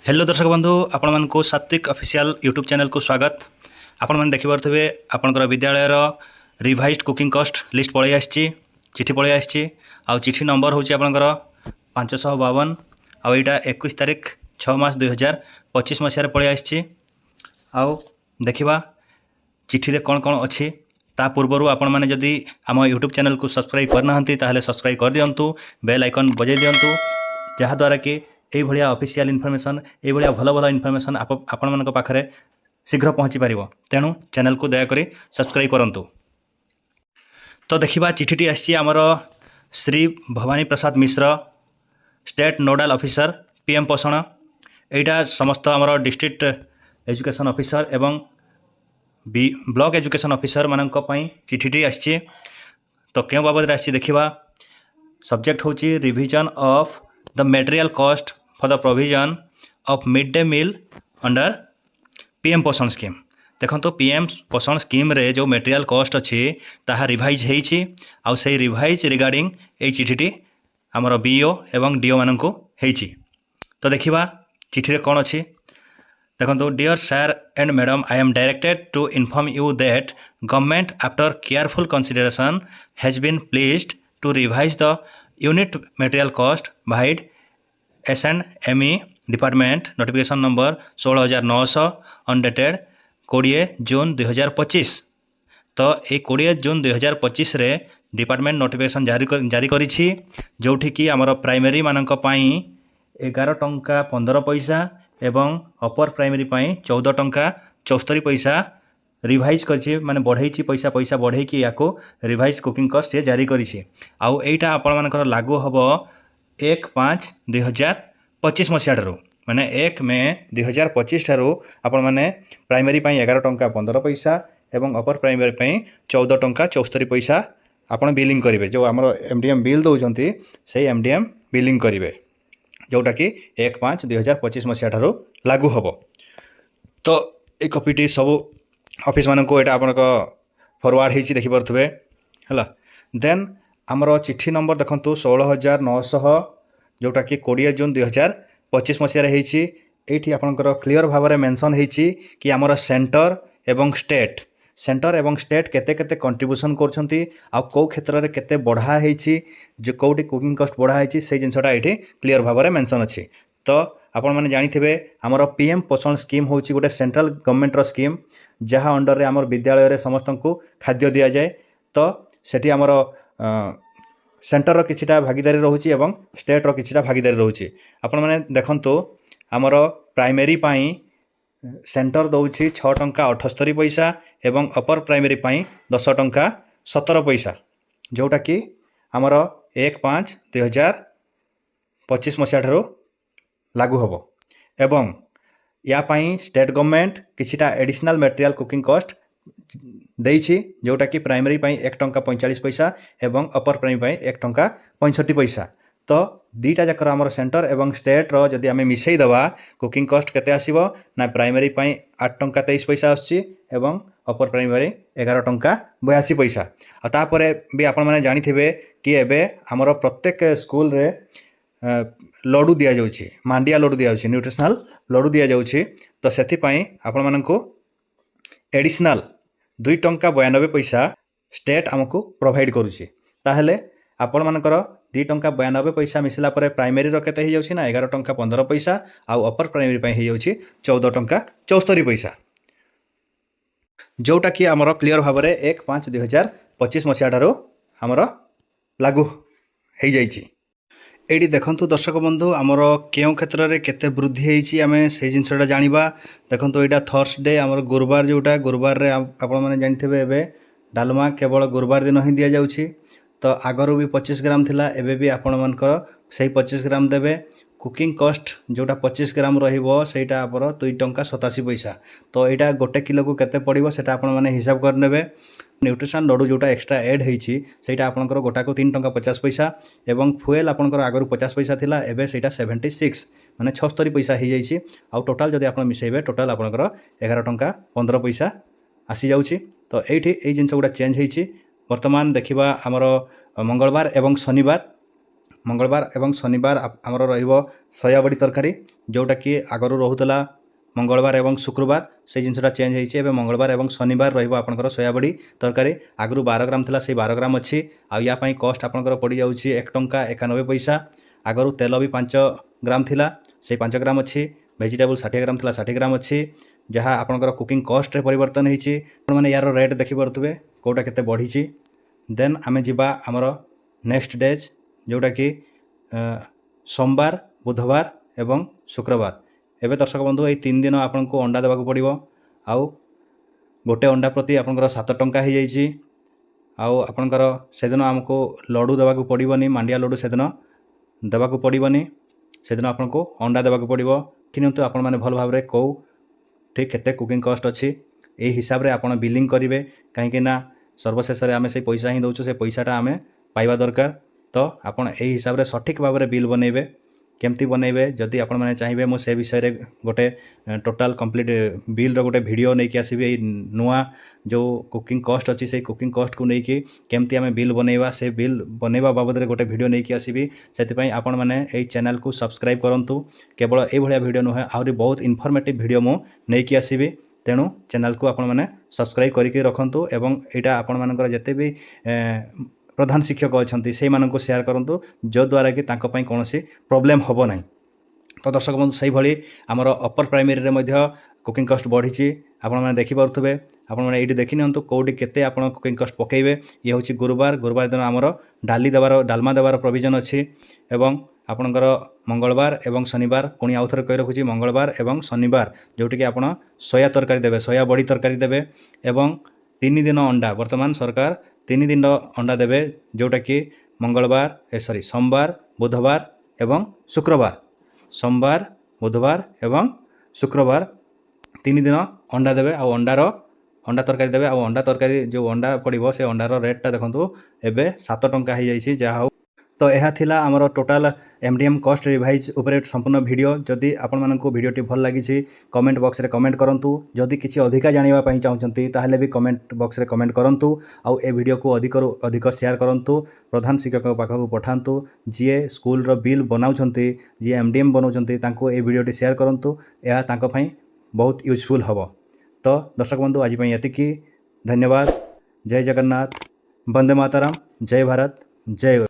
Hello दर्शक बंधु आपण मानक सात्विक ऑफिशियल यूट्यूब चैनल को स्वागत। आपण मैंने देखिपे आपंकर विद्यालय रिवाइज्ड कुकिंग कॉस्ट लिस्ट पलि आसी चिठी पलि आसी चिठी नंबर हूँ आपंकर 552 आउ यहाँ 21 तारीख 6 मास 2025 मसीह पलि आसी। देखा चिठी कौन कौन अच्छी ता पूर्वर आपण मैंने जदि आम यूट्यूब चैनल को सब्सक्राइब करना ताहले सब्सक्राइब कर दिंतु, बेल आइकन बजाई दिंतु, जहाँद्वारा कि यही भाया ऑफिशियल इनफॉरमेशन ये भल भल इनफॉरमेशन आपण मान पाखे शीघ्र पहुँची पार। तेणु चैनल को दयाकोरी सब्सक्राइब करूँ। तो देखा चिठीटी आसी आमर Shri Bhavani Prasad Mishra state नोडाल officer PM पोषण, यहाँ समस्त आमर डिस्ट्रिक्ट एजुकेशन ऑफिसर एवं ब्लॉक एजुकेशन ऑफिसर मानक चिठीटी आसी। तो क्यों बाबद आसी देखा सब्जेक्ट हूँ revision of the material cost for the provision of mid day meal under PM Poshan scheme. देखो तो पीएम पोषण स्कीम रे जो मटेरियल कॉस्ट अच्छी ताहा रिवाइज होईछि आउ से रिवाइज रिगार्डिंग ए चिठीटी आमर बीओ एवं डीओ मानक होईछि। तो देखा चिठी कौन अच्छी देखो तो dear sir and madam, I am directed to inform you that government after careful consideration has been pleased to revise the unit material cost vide S&ME department notification number 16,900 undated 20 June 2025। तो ये 20 June 2025 रे department notification जारी करिछि, जोठी कि आमर primary मानक पई 11 टंका 15 पैसा एवं अपर प्राइमरी पई 14 टंका 74 पैसा रिवाइज कर माने बढ़ई पैसा बढ़ई या रिवाइज कुकिंग कॉस्ट जारी करिछि। आउ एटा आपण मानकर लागू हबो 1/5/2025 मसीहा ठारू माने 1 मे 2025 ठारू आपण माने प्राइमरी पई 11 टंका 15 पैसा एवं अपर प्राइमरी पई 14 टंका 74 पैसा आपण बिलिंग करेंगे। जो आमर एमडीएम बिल दौरान से एमडीएम बिलिंग करेंगे, जोटा कि 1/5/2025 मसीहा ठारू लागू हम। तो ये कॉपीटी सब ऑफिस मान को यहाँ आपन फॉरवर्ड होती देखिपे है। देन आमर चिठी नंबर देखो 16,900 जोटा कि 20 जून 2025 मसीह ये आपंकर क्लीयर भाव में मेंशन होती कि आमर सेंटर एवं स्टेट केते केते कंट्रीब्यूशन करछंती आ को क्षेत्र में केते बढ़ा होती जो कौटी कुकिंग कॉस्ट बढ़ा होती से जिनसा ये क्लीयर भाव में मेंशन अच्छी। तो आपण मैंने जानिथिबे आमर पीएम पोषण स्कीम हूँ गोटे सेंट्रल गवर्नमेंट स्कीम जहाँ अंडर रे आमर विद्यालय रे समस्त को खाद्य दि जाए। तो सेठी आमर सेंटर रो किछिटा भागीदारी रोचे एवं स्टेट रो किछिटा भागीदारी रोचे। आपण मैंने देखंतु आमर प्राइमरी पाई सेंटर दौछि 6 टंका 78 पैसा एवं अपर प्राइमरी पाई 10 टंका 17 पैसा, जोटा कि आमर 1/5/2025 मसीहा ठारू लागू हम। एवं या पाई स्टेट गवर्नमेंट किछिटा एडिशनल मटेरियल कुकिंग कॉस्ट देइछि, जोटा कि प्राइमरी पाई 1 टंका 45 पैसा एवं अपर प्राइमरी पाई 1 टंका 65 पैसा। तो दीटा जाकर आमर सेंटर एवं स्टेट रो जदि आमे मिसई दबा कुकिंग कॉस्ट केते आसीबो ना प्राइमरी पाई 8 टंका 23 पैसा आछि एवं अपर प्राइमरी 11 टंका 82 पैसा। आ तापरे भी आपण माने जानिथिबे कि एबे आमर प्रत्येक स्कूल रे लड्डू दिया जाउछि, मांडिया लड्डू दिया जाउछि, न्यूट्रिशनल लड्डू दिया जाउछि। तो सेथि पाई आपण मानकु एडिशनल 2 टंका 92 पैसा स्टेट आमको प्रोवाइड करुछि। ताहले आपण मानकर 2 टंका 92 पैसा मिसला परे प्राइमरी रो केते हो जाउछि ना 11 टंका 15 पैसा आउ अपर प्राइमरी पई हो जाउछि 14 टंका 74 पैसा, जोटा कि आमर क्लियर भाव में 1/5/2025 मसीहा ठारू आमर लागू हो जाइछि। एटी देखंतु दर्शक बंधु आमर केउ क्षेत्र में केते वृद्धि होईछि आमे से जिनसटा जानिबा। देखंतु एटा थर्सडे आमर गुरुवार जोटा गुरुवार रे आपण माने जानिथिबे एबे डालमा केवल गुरुवार दिन ही दिया जाउछि। तो आगरू भी 25 ग्राम थिला एबे भी आपण मानकर सही 25 ग्राम देबे। कुकिंग कॉस्ट जोटा 25 ग्राम रहिबो सेटा आपरो 2 टंका 87 पैसा। तो एटा गोटे किलो को केते पड़िबो सेटा आपण माने हिसाब कर नेबे। न्यूट्रिशन लड्डू जोटा एक्स्ट्रा एड होईछि सेटा आपनकर गोटा को 3 टंका 50 पैसा एवं फुएल आपनकर आगरू 50 पैसा थिला एबे सेटा 76 माने 76 पैसा हो जाइछि। आ टोटाल जदि आपण मिसेबे टोटाल आपनकर 11 टंका 15 पैसा आसी जाउछि। तो एठी ए जिनस गुडा चेंज होईछि। वर्तमान देखिबा हमर मंगलवार एवं शनिवार मंगलवार एवं शनिवार आमर रहिबो सोयाबड़ी तरकारी जोटा कि आगरू रोहुतला मंगलवार एवं शुक्रवार से जिनसा चेंज होइए एवं मंगलवार एवं शनिवार रहिबो आपनकर सोयाबड़ी तरकारी आगरू 12 ग्राम थिला से 12 ग्राम अच्छी आ या पई कॉस्ट आपनकर पड़ी जाउची 1 टंका 91 पैसा। आगरू तेल भी 5 ग्राम थिला से 5 ग्राम अच्छी। वेजिटेबल 60 ग्राम थिला 60 ग्राम अच्छी जहाँ आपनकर कुकिंग कॉस्ट रे परिवर्तन होइची माने यार रेट देखि परतबे कोटा केते बढ़ीची। देन आमे जिबा हमर नेक्स्ट डेज जोटा कि सोमवार बुधवार एवं शुक्रवार। एवं दर्शक बंधु ये 3 दिन आपन को अंडा देवाक पड़ो आउ गोटे अंडा प्रति आपनकर 7 टंका हो जाइए। आउ आपनकर सेदिन आमको लड्डू देवाक पड़ोनी मांडिया लड्डू सेदिन देवाक पड़ोनी सेदिन आपन को अंडा देवाक पड़ो किंतु आपण मैंने भल भाव कौ ठीक केते कुकिंग कॉस्ट अच्छी यही हिसाब से आपड़ बिलिंग करेंगे कहीं सर्वशेष आम से पैसा ही दौचु से पैसाटा आम पाइबा दरकार। तो आपड़ यही हिसाब से सठिक भाव में बिल बनइबे केमती बनइबे जदि आपण मैंने चाहिए मुझे विषय रे गोटे टोटाल कंप्लीट बिल रो गोटे वीडियो नहीं आसबि नुआ जो कुकिंग कॉस्ट अच्छी से कुकिंग कॉस्ट को लेकिन केमती आम बिल बनइबा से बिल बनइबा बाबद रे गोटे वीडियो नहीं आसबि से आपण मैंने यही चैनल को सब्सक्राइब करंतु। केवल ये भाया वीडियो नुहे आहरी बहुत इनफॉर्मेटिव वीडियो मु नहीं आसबि तेणु चैनल को आपण मैंने सब्सक्राइब करके रखंतु एवं यहाँ आपण मानकर जते भी प्रधान शिक्षक अच्छा से मानक शेयर करूँ जो द्वारा कि कौन प्रॉब्लम हम ना। तो दर्शक बंधु से भाई आमर अपर प्राइमरी रे कुकिंग कॉस्ट बढ़ी आपण मैंने देखिपे आपण मैंने ये देखी नियंतु कौटी केते आपण कुकिंग कॉस्ट पकेबे। ये हूँ गुरुवार गुरुवार दिन आमर डाली देवार डालमा देवार प्रोविजन अच्छी एवं आपणकर मंगलवार एवं शनिवार पुणी आउ थे कही रखुच्छी मंगलवार एवं शनिवार जोटि कि आपण सोया तरकारी देवे सोया बड़ी तरकारी देवे एवं 3 दिन अंडा वर्तमान सरकार 3 दिन अंडा देवे जोटा कि मंगलवार सोमवार बुधवार एवं शुक्रवार सोमवार बुधवार एवं शुक्रवार 3 दिन अंडा देवे आ अंडा तरकारी देवे आ अंडा तरकारी जो अंडा पड़ो से अंडार रेटा देखो एवं 7 टंका हो जाइए जहाँ हो। तो यह थिला आमर टोटाल एमडीएम कॉस्ट रिवाइज उपरे संपूर्ण वीडियो जदि आपण मानक वीडियोटी भल लगी कमेंट बॉक्स रे कमेंट करंतु जदि किसी अधिका जानिबा पई चाहउछंती ताहले भी कमेंट बॉक्स रे कमेंट करंतु आउ ए वीडियो को अधिक शेयर करंतु प्रधान शिक्षक पाखक पठांतु जी स्कूल रो बिल बनाउछंती जी एमडीएम बनाउछंती तांको ए वीडियोटी शेयर करंतु यह तांको पई बहुत यूजफुल हबो। तो दर्शक बंधु आज पई एतिकी धन्यवाद। जय जगन्नाथ वंदे मातरम जय भारत जय।